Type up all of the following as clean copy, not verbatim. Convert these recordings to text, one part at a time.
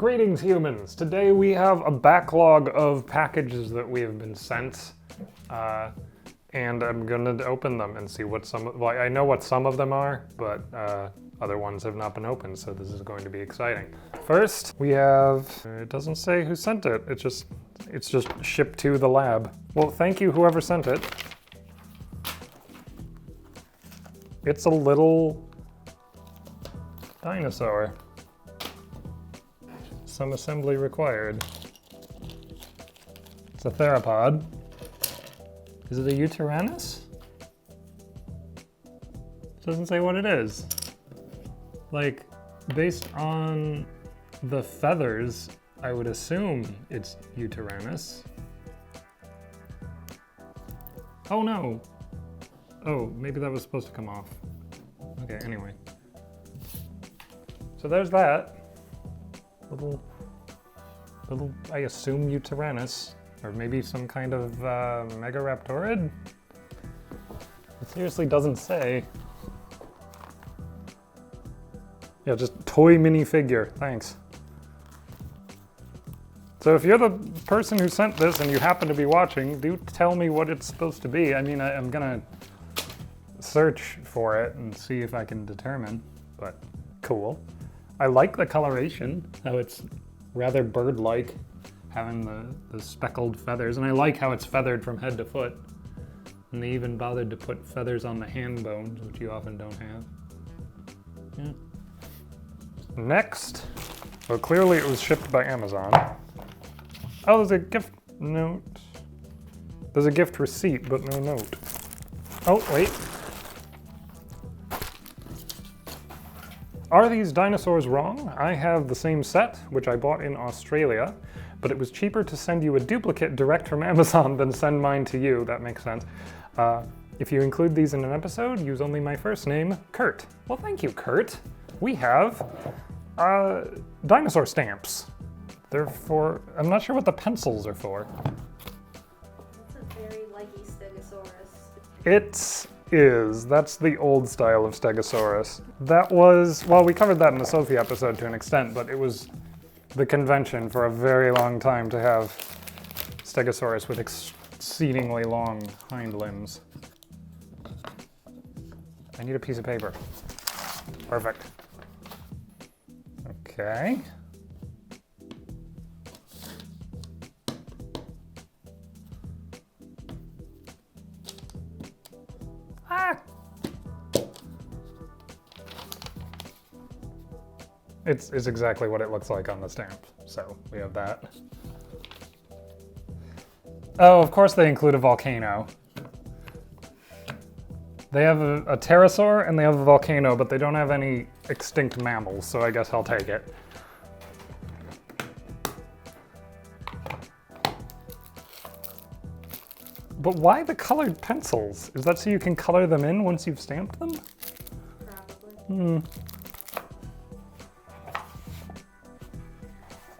Greetings, humans! Today we have a backlog of packages that we have been sent, and I'm gonna open them and see what well, I know what some of them are, but other ones have not been opened, so this is going to be exciting. First, we have, it doesn't say who sent it, it's just shipped to the lab. Well, thank you whoever sent it. It's a little dinosaur. Some assembly required. It's a theropod. Is it a Tyrannosaur? It doesn't say what it is. Like, based on the feathers, I would assume it's Tyrannosaur. Oh no! Oh, maybe that was supposed to come off. Okay, anyway. So there's that. Little, I assume Tyrannosaur, or maybe some kind of Megaraptorid? It seriously doesn't say. Yeah, just toy minifigure, thanks. So if you're the person who sent this and you happen to be watching, do tell me what it's supposed to be. I mean, I'm gonna search for it and see if I can determine, but cool. I like the coloration, how it's rather bird-like, having the speckled feathers, and I like how it's feathered from head to foot. And they even bothered to put feathers on the hand bones, which you often don't have. Yeah. Next, well, clearly it was shipped by Amazon. Oh, there's a gift note. There's a gift receipt, but no note. Oh, wait. Are these dinosaurs wrong? I have the same set, which I bought in Australia, but it was cheaper to send you a duplicate direct from Amazon than send mine to you. That makes sense. If you include these in an episode, use only my first name, Kurt. Well, thank you, Kurt. We have dinosaur stamps. They're for, I'm not sure what the pencils are for. That's a very leggy Stegosaurus. It is. That's the old style of Stegosaurus. That was, well, we covered that in the Sophie episode to an extent, but it was the convention for a very long time to have Stegosaurus with exceedingly long hind limbs. I need a piece of paper. Perfect. Okay. It's exactly what it looks like on the stamp, so we have that. Oh, of course they include a volcano. They have a pterosaur and they have a volcano, but they don't have any extinct mammals, so I guess I'll take it. But why the colored pencils? Is that so you can color them in once you've stamped them? Probably.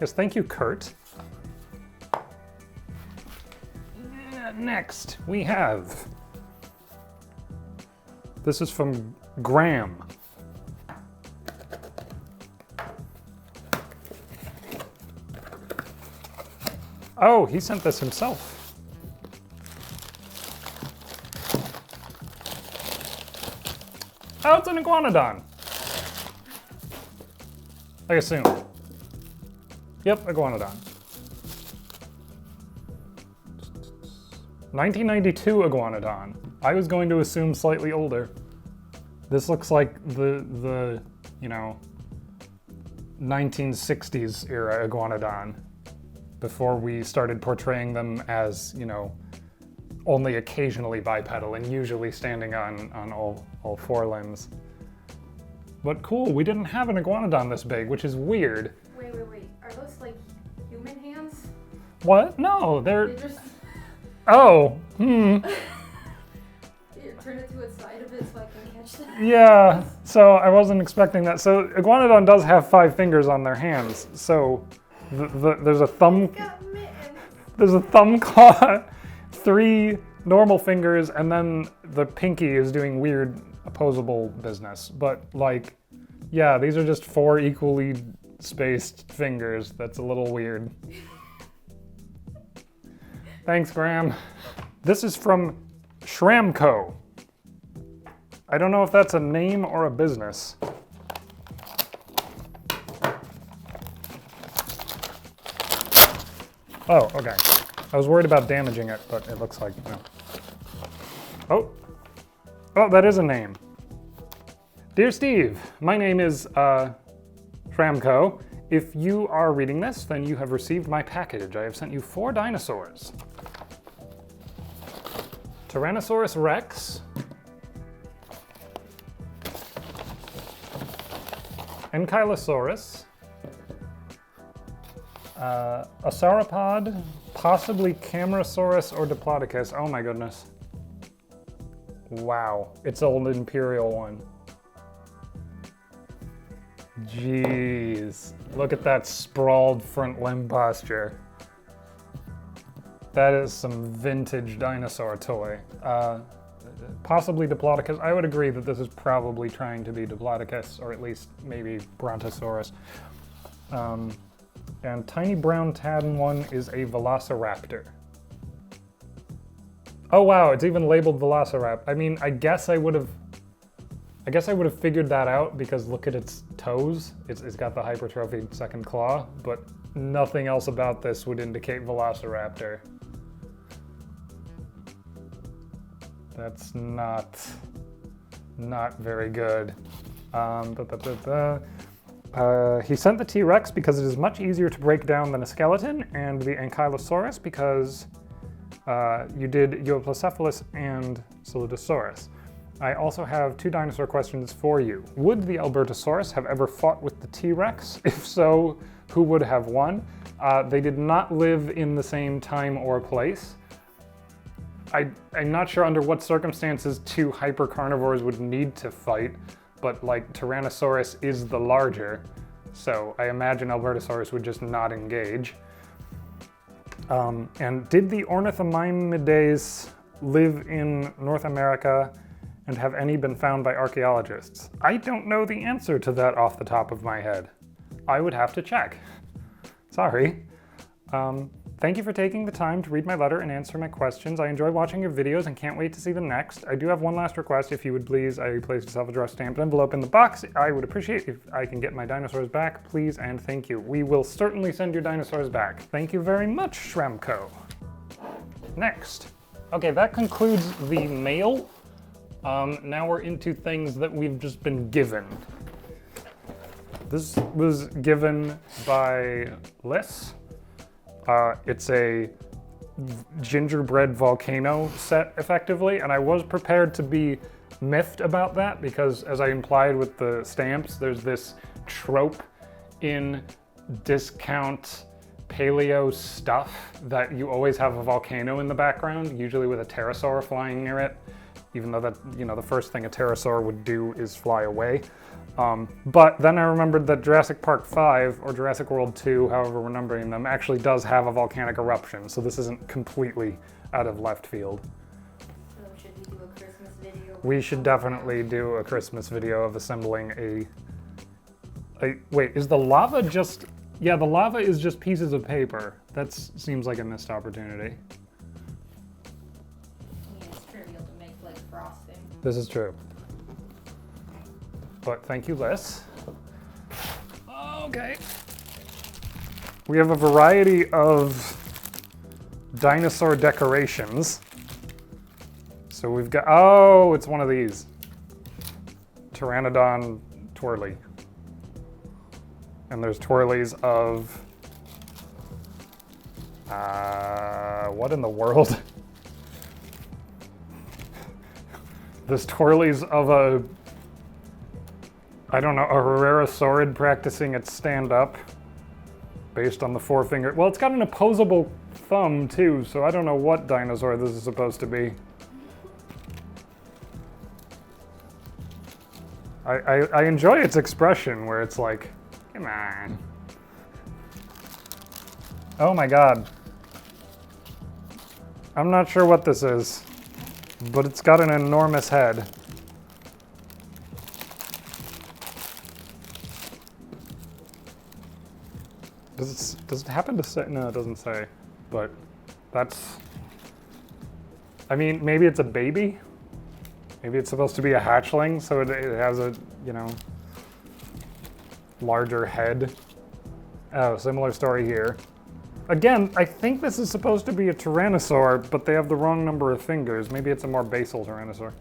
Yes, thank you, Kurt. Next, we have... This is from Graham. Oh, he sent this himself. Oh, it's an iguanodon. I assume. Yep, iguanodon. 1992 iguanodon. I was going to assume slightly older. This looks like the 1960s era iguanodon, before we started portraying them as, only occasionally bipedal and usually standing on all four limbs. But cool, we didn't have an iguanodon this big, which is weird. Wait. Are those like human hands? What? No, they're just... Oh, Turn it to its side a bit so I can catch them. Yeah, so I wasn't expecting that. So iguanodon does have 5 fingers on their hands. So there's a thumb. It's got mittens. There's a thumb claw, 3 normal fingers, and then the pinky is doing weird opposable business. But like, yeah, these are just 4 equally spaced fingers. That's a little weird. Thanks, Graham. This is from Schramko. I don't know if that's a name or a business. Oh, okay. I was worried about damaging it, but it looks like no. Oh. Oh, that is a name. Dear Steve, my name is Schramko. If you are reading this, then you have received my package. I have sent you 4 dinosaurs. Tyrannosaurus rex, Ankylosaurus, a sauropod, possibly Camarasaurus or Diplodocus. Oh my goodness. Wow, it's an imperial one. Jeez, look at that sprawled front limb posture. That is some vintage dinosaur toy. Possibly Diplodocus. I would agree that this is probably trying to be Diplodocus, or at least maybe Brontosaurus. And tiny brown Attn one is a Velociraptor. Oh wow, it's even labeled Velociraptor. I mean, I guess I would have figured that out because look at its toes. It's got the hypertrophied second claw, but nothing else about this would indicate Velociraptor. That's not very good. He sent the T-Rex because it is much easier to break down than a skeleton, and the Ankylosaurus because you did Euoplocephalus and Celutosaurus. I also have 2 dinosaur questions for you. Would the Albertosaurus have ever fought with the T-Rex? If so, who would have won? They did not live in the same time or place. I'm not sure under what circumstances 2 hypercarnivores would need to fight, but like Tyrannosaurus is the larger, so I imagine Albertosaurus would just not engage. And did the Ornithomimidae live in North America, and have any been found by archaeologists? I don't know the answer to that off the top of my head. I would have to check. Sorry. Thank you for taking the time to read my letter and answer my questions. I enjoy watching your videos and can't wait to see the next. I do have one last request. If you would please, I placed a self-addressed stamped envelope in the box. I would appreciate if I can get my dinosaurs back, please and thank you. We will certainly send your dinosaurs back. Thank you very much, Schramko. Next. Okay, that concludes the mail. Now we're into things that we've just been given. This was given by Liz. It's a Gingerbread Volcano set, effectively, and I was prepared to be miffed about that because, as I implied with the stamps, there's this trope in discount paleo stuff that you always have a volcano in the background, usually with a pterosaur flying near it, even though that, you know, the first thing a pterosaur would do is fly away. But then I remembered that Jurassic Park 5, or Jurassic World 2, however we're numbering them, actually does have a volcanic eruption, so this isn't completely out of left field. So should we do a Christmas video? We should definitely do a Christmas video of assembling wait, is the lava just... Yeah, the lava is just pieces of paper. That seems like a missed opportunity. Yeah, it's trivial to make like frosting. This is true. But thank you, Liz. Okay. We have a variety of dinosaur decorations. So we've got, oh, it's one of these. Pteranodon twirly. And there's twirlies of, what in the world? There's twirlies of a, I don't know, a Herrerasaurid practicing its stand-up based on the forefinger. Well, it's got an opposable thumb too, so I don't know what dinosaur this is supposed to be. I enjoy its expression where it's like, come on. Oh my god. I'm not sure what this is, but it's got an enormous head. Does it happen to say? No, it doesn't say. But that's. I mean, maybe it's a baby. Maybe it's supposed to be a hatchling, so it has a, you know, larger head. Oh, similar story here. Again, I think this is supposed to be a Tyrannosaur, but they have the wrong number of fingers. Maybe it's a more basal Tyrannosaur.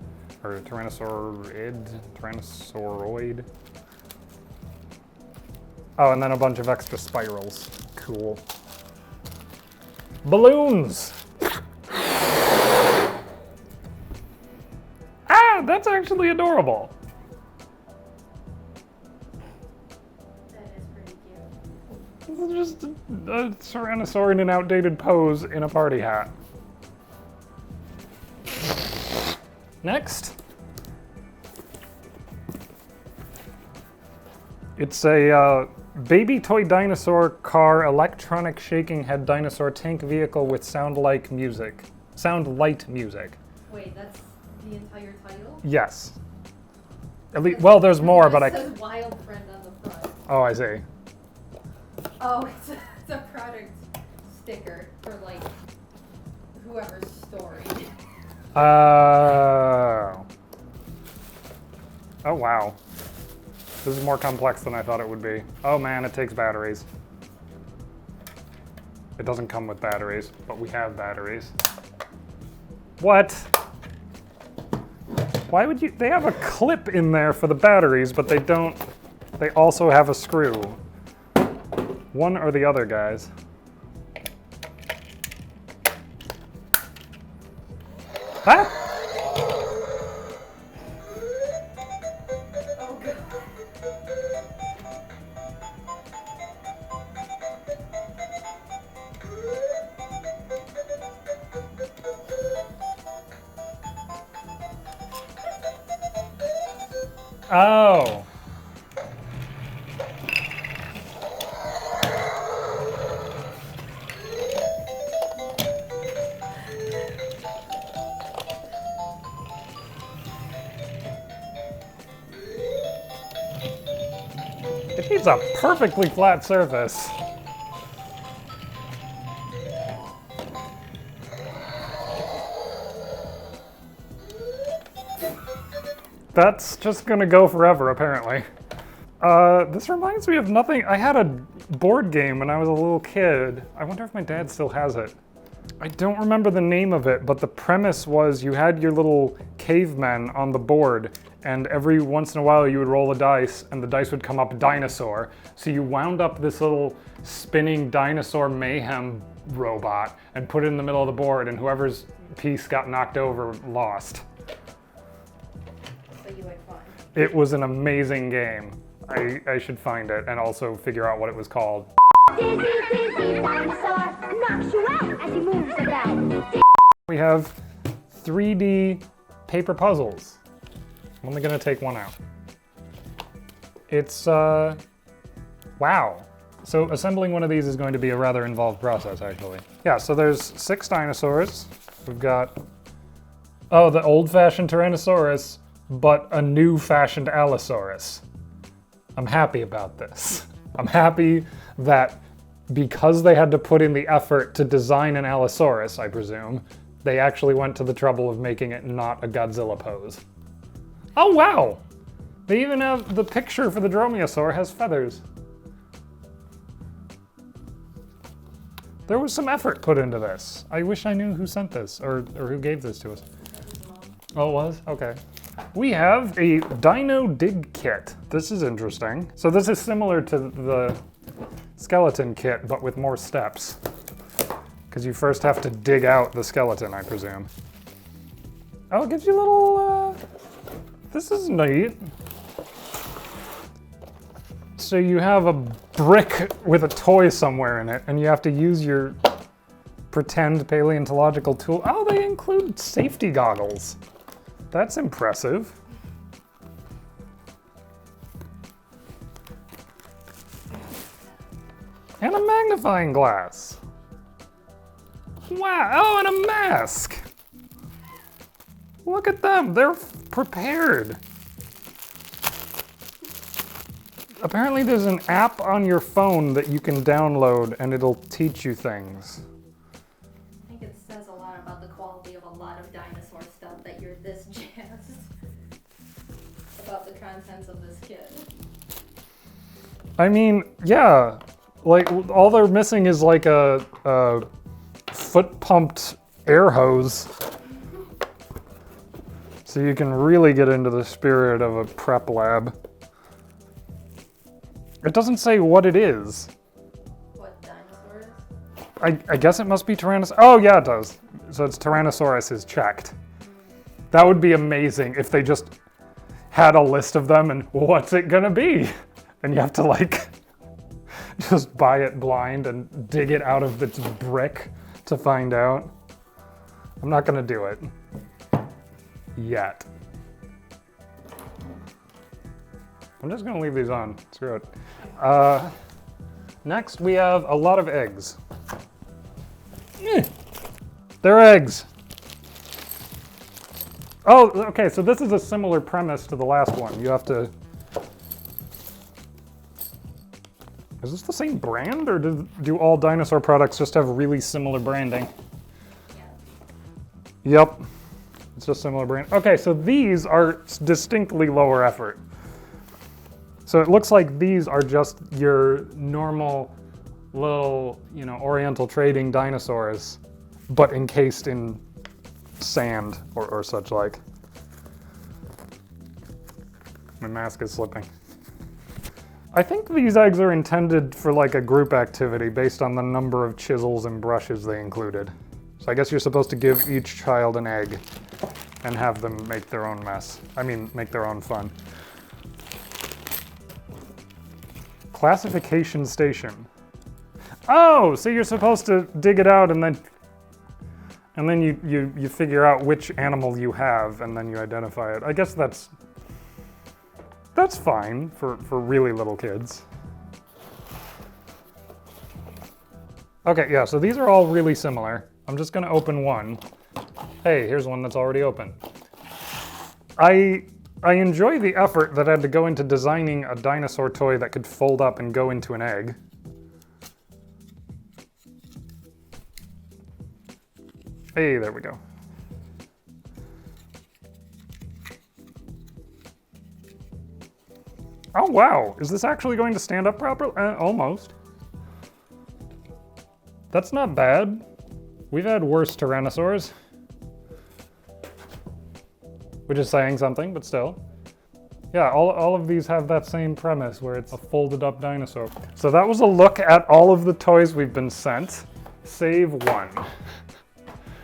Or a Tyrannosauroid. Oh, and then a bunch of extra spirals. Cool. Balloons! Ah, that's actually adorable. This is just a Tyrannosaur in an outdated pose in a party hat. Next. It's a baby toy dinosaur car, electronic shaking head dinosaur tank vehicle with sound-like music. Sound-light music. Wait, that's the entire title? Yes. At least, well, there's more, but It says Wild Friend on the front. Oh, I see. Oh, it's a product sticker for, like, whoever's story. Oh, wow. This is more complex than I thought it would be. Oh man, it takes batteries. It doesn't come with batteries, but we have batteries. What? Why would you? They have a clip in there for the batteries, but they don't. They also have a screw. One or the other, guys. Huh? Oh, God. Oh. It needs a perfectly flat surface. That's just gonna go forever, apparently. This reminds me of nothing. I had a board game when I was a little kid. I wonder if my dad still has it. I don't remember the name of it, but the premise was you had your little cavemen on the board, and every once in a while you would roll a dice, and the dice would come up dinosaur. So you wound up this little spinning dinosaur mayhem robot and put it in the middle of the board, and whoever's piece got knocked over lost. So you had fun. It was an amazing game. I should find it and also figure out what it was called. Dizzy, dizzy dinosaur knocks you out as he moves about. We have 3D paper puzzles. I'm only gonna take one out. It's, wow. So assembling one of these is going to be a rather involved process, actually. Yeah, so there's 6 dinosaurs. We've got, oh, the old-fashioned Tyrannosaurus, but a new-fashioned Allosaurus. I'm happy about this. I'm happy that because they had to put in the effort to design an Allosaurus, I presume, they actually went to the trouble of making it not a Godzilla pose. Oh wow! They even have the picture for the Dromaeosaur has feathers. There was some effort put into this. I wish I knew who sent this or who gave this to us. Oh, it was? Okay. We have a Dino dig kit. This is interesting. So this is similar to the skeleton kit, but with more steps. Because you first have to dig out the skeleton, I presume. Oh, it gives you a little, this is neat. So you have a brick with a toy somewhere in it, and you have to use your pretend paleontological tool. Oh, they include safety goggles. That's impressive. And a magnifying glass. Wow, oh, and a mask. Look at them, they're prepared. Apparently there's an app on your phone that you can download and it'll teach you things. I think it says a lot about the quality of a lot of dinosaur stuff that you're this jazzed about the contents of this kit. I mean, yeah, like all they're missing is like a foot-pumped air hose. So you can really get into the spirit of a prep lab. It doesn't say what it is. What dinosaur is? I guess it must be Tyrannosaurus. Oh yeah, it does. So it's Tyrannosaurus is checked. That would be amazing if they just had a list of them and what's it gonna be? And you have to like just buy it blind and dig it out of its brick to find out. I'm not gonna do it. Yet. I'm just gonna leave these on. Screw it. Next, we have a lot of eggs. They're eggs. Oh, okay, so this is a similar premise to the last one. You have to... Is this the same brand, or do all dinosaur products just have really similar branding? Yeah. Yep. It's just similar brand. Okay, so these are distinctly lower effort. So it looks like these are just your normal little, Oriental trading dinosaurs, but encased in sand or such like. My mask is slipping. I think these eggs are intended for like a group activity based on the number of chisels and brushes they included. So I guess you're supposed to give each child an egg and have them make their own mess. I mean, make their own fun. Classification station. Oh, so you're supposed to dig it out and then you figure out which animal you have and then you identify it. I guess that's fine for really little kids. Okay, yeah, so these are all really similar. I'm just gonna open one. Hey, here's one that's already open. I enjoy the effort that had to go into designing a dinosaur toy that could fold up and go into an egg. Hey, there we go. Oh wow, is this actually going to stand up properly? Almost. That's not bad. We've had worse Tyrannosaurs. Which is saying something, but still. Yeah, all of these have that same premise where it's a folded up dinosaur. So that was a look at all of the toys we've been sent, save one.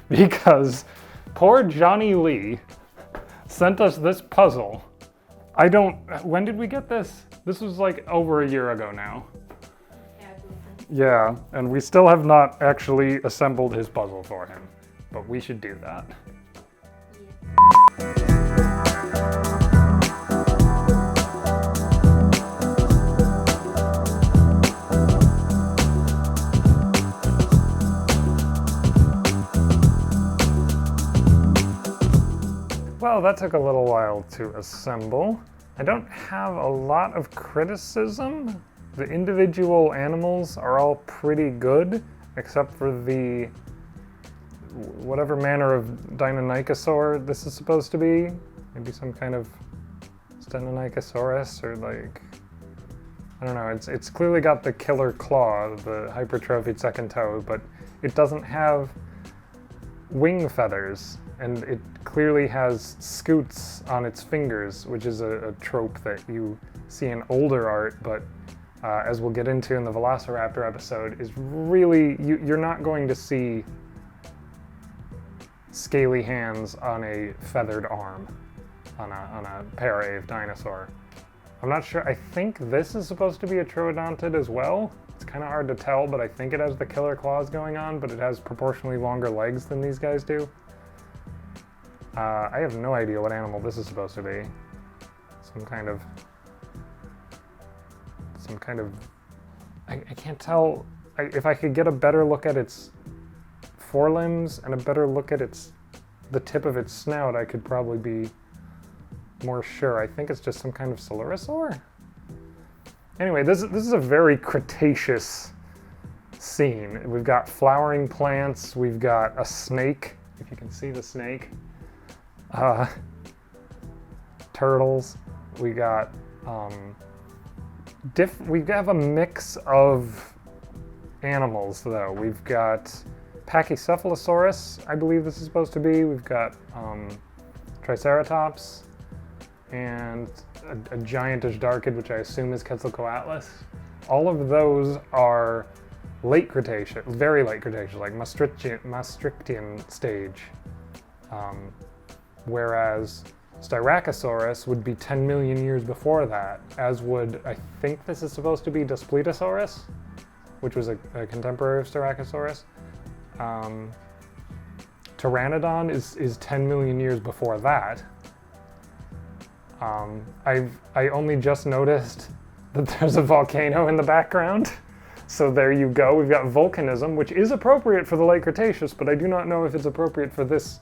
Because poor Johnny Lee sent us this puzzle. When did we get this? This was like over a year ago now. Yeah, and we still have not actually assembled his puzzle for him, but we should do that. Well, that took a little while to assemble. I don't have a lot of criticism. The individual animals are all pretty good, except for the whatever manner of Deinonychosaur this is supposed to be. Maybe some kind of Stenonychosaurus or like, I don't know, it's clearly got the killer claw, the hypertrophied second toe, but it doesn't have wing feathers, and it clearly has scoots on its fingers, which is a trope that you see in older art, but as we'll get into in the Velociraptor episode, is really, you're not going to see scaly hands on a feathered arm on a parave dinosaur. I'm not sure, I think this is supposed to be a troodontid as well. It's kind of hard to tell, but I think it has the killer claws going on, but it has proportionally longer legs than these guys do. I have no idea what animal this is supposed to be. Some kind of, I can't tell. If I could get a better look at its forelimbs and a better look at the tip of its snout, I could probably be more sure. I think it's just some kind of Coelurosaur? Anyway, this is a very Cretaceous scene. We've got flowering plants, we've got a snake, if you can see the snake, turtles, we got, we have a mix of animals though. We've got Pachycephalosaurus, I believe this is supposed to be, we've got Triceratops, and a giantish darkid, which I assume is Quetzalcoatlus. All of those are late Cretaceous, very late Cretaceous, like Maastrichtian stage. Whereas Styracosaurus would be 10 million years before that, as would, I think this is supposed to be Daspletosaurus, which was a contemporary of Styracosaurus. Pteranodon is 10 million years before that. I only just noticed that there's a volcano in the background. So there you go. We've got volcanism, which is appropriate for the late Cretaceous, but I do not know if it's appropriate for this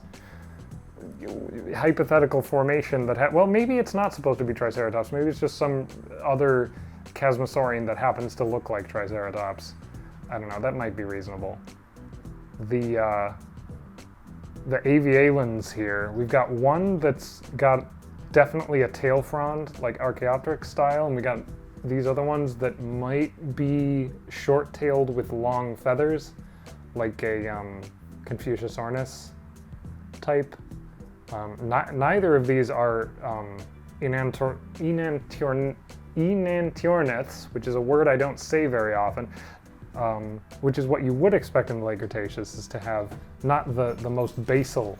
hypothetical formation that well, maybe it's not supposed to be Triceratops. Maybe it's just some other chasmosaurian that happens to look like Triceratops. I don't know. That might be reasonable. The avialans here, we've got one that's got definitely a tail frond, like Archaeopteryx style, and we got these other ones that might be short-tailed with long feathers, like a Confuciusornis type. Neither of these are enantiorniths, which is a word I don't say very often, which is what you would expect in the late Cretaceous, is to have not the most basal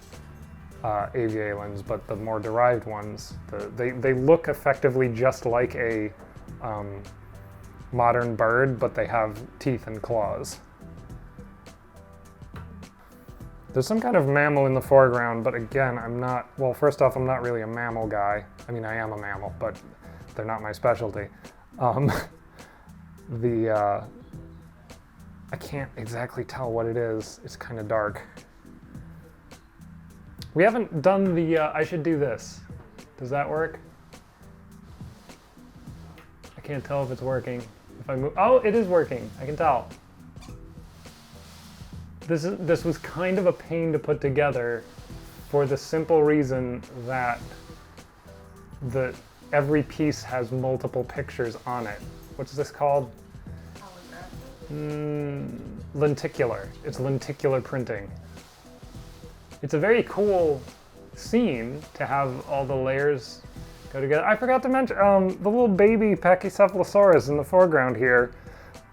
avialans, but the more derived ones. They look effectively just like a modern bird, but they have teeth and claws. There's some kind of mammal in the foreground, but again, well, first off, I'm not really a mammal guy. I mean, I am a mammal, but they're not my specialty. I can't exactly tell what it is. It's kind of dark. We haven't done the, I should do this. Does that work? I can't tell if it's working. If I move, oh, it is working. I can tell. This was kind of a pain to put together for the simple reason that every piece has multiple pictures on it. What's this called? Lenticular. It's lenticular printing. It's a very cool scene to have all the layers go together. I forgot to mention the little baby Pachycephalosaurus in the foreground here.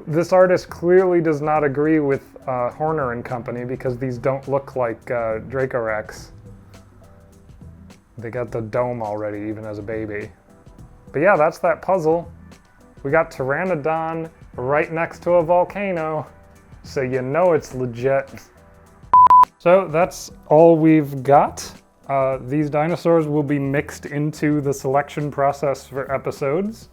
This artist clearly does not agree with Horner and Company because these don't look like Dracorex. They got the dome already, even as a baby. But yeah, that's that puzzle. We got Pteranodon right next to a volcano, so you know it's legit. So that's all we've got. These dinosaurs will be mixed into the selection process for episodes.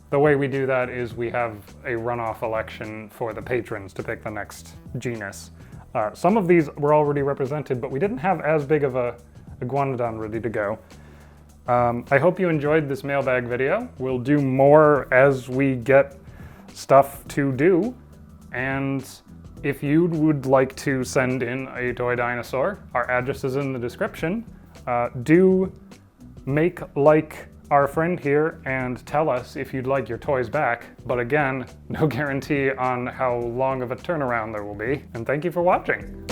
The way we do that is we have a runoff election for the patrons to pick the next genus. Some of these were already represented, but we didn't have as big of a iguanodon ready to go. I hope you enjoyed this mailbag video. We'll do more as we get stuff to do. And if you would like to send in a toy dinosaur, our address is in the description. Do make like our friend here and tell us if you'd like your toys back. But again, no guarantee on how long of a turnaround there will be. And thank you for watching.